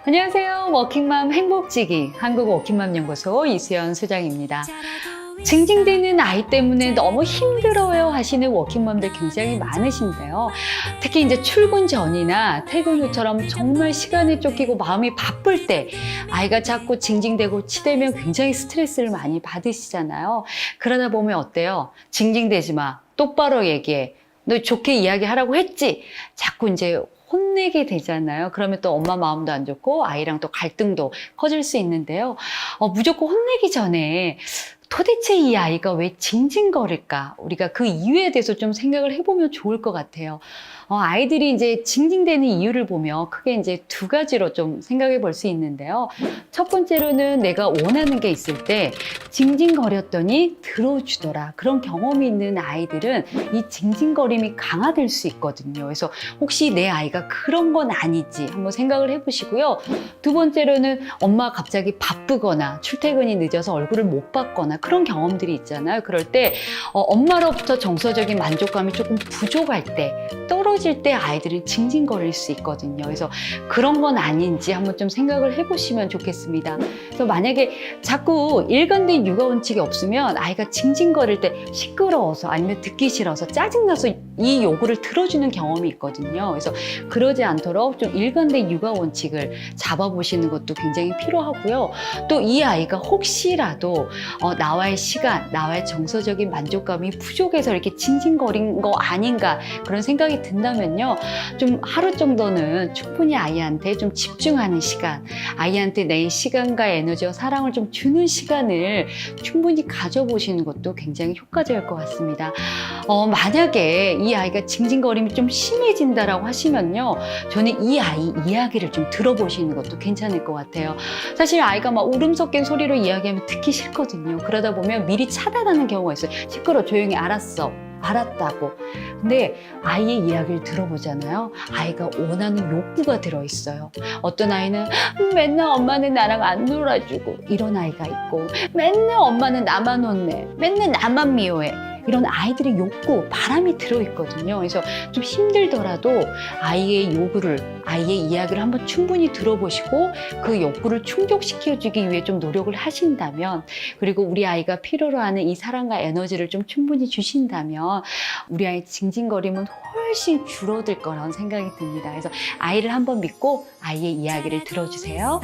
안녕하세요. 워킹맘 행복지기 한국워킹맘 연구소 이수연 소장입니다. 징징대는 아이 때문에 너무 힘들어요 하시는 워킹맘들 굉장히 많으신데요. 특히 이제 출근 전이나 퇴근 후처럼 정말 시간에 쫓기고 마음이 바쁠 때 아이가 자꾸 징징대고 치대면 굉장히 스트레스를 많이 받으시잖아요. 그러다 보면 어때요? 징징대지 마. 똑바로 얘기해. 너 좋게 이야기하라고 했지? 자꾸 이제 혼내게 되잖아요. 그러면 또 엄마 마음도 안 좋고 아이랑 또 갈등도 커질 수 있는데요. 무조건 혼내기 전에 도대체 이 아이가 왜 징징거릴까? 우리가 그 이유에 대해서 좀 생각을 해보면 좋을 것 같아요. 아이들이 이제 징징대는 이유를 보면 크게 이제 두 가지로 좀 생각해 볼 수 있는데요. 첫 번째로는 내가 원하는 게 있을 때 징징거렸더니 들어주더라. 그런 경험이 있는 아이들은 이 징징거림이 강화될 수 있거든요. 그래서 혹시 내 아이가 그런 건 아니지 한번 생각을 해보시고요. 두 번째로는 엄마가 갑자기 바쁘거나 출퇴근이 늦어서 얼굴을 못 봤거나 그런 경험들이 있잖아요. 그럴 때 엄마로부터 정서적인 만족감이 조금 부족할 때 떨어질 때 아이들은 징징거릴 수 있거든요. 그래서 그런 건 아닌지 한번 좀 생각을 해보시면 좋겠습니다. 그래서 만약에 자꾸 일관된 육아 원칙이 없으면 아이가 징징거릴 때 시끄러워서 아니면 듣기 싫어서 짜증나서 이 요구를 들어주는 경험이 있거든요. 그래서 그러지 않도록 좀 일관된 육아 원칙을 잡아보시는 것도 굉장히 필요하고요. 또 이 아이가 혹시라도 나와의 시간, 나와의 정서적인 만족감이 부족해서 이렇게 징징거린 거 아닌가 그런 생각이 든다면요. 좀 하루 정도는 충분히 아이한테 좀 집중하는 시간, 아이한테 내 시간과 에너지와 사랑을 좀 주는 시간을 충분히 가져보시는 것도 굉장히 효과적일 것 같습니다. 만약에 이 아이가 징징거림이 좀 심해진다라고 하시면요. 저는 이 아이 이야기를 좀 들어보시는 것도 괜찮을 것 같아요. 사실 아이가 막 울음 섞인 소리로 이야기하면 듣기 싫거든요. 그러다 보면 미리 차단하는 경우가 있어요. 시끄러, 조용히 알았어. 알았다고. 근데 아이의 이야기를 들어보잖아요. 아이가 원하는 욕구가 들어있어요. 어떤 아이는 맨날 엄마는 나랑 안 놀아주고 이런 아이가 있고 맨날 엄마는 나만 혼내. 맨날 나만 미워해. 이런 아이들의 욕구, 바람이 들어있거든요. 그래서 좀 힘들더라도 아이의 요구를, 아이의 이야기를 한번 충분히 들어보시고 그 욕구를 충족시켜주기 위해 좀 노력을 하신다면, 그리고 우리 아이가 필요로 하는 이 사랑과 에너지를 좀 충분히 주신다면 우리 아이 징징거림은 훨씬 줄어들 거라는 생각이 듭니다. 그래서 아이를 한번 믿고 아이의 이야기를 들어주세요.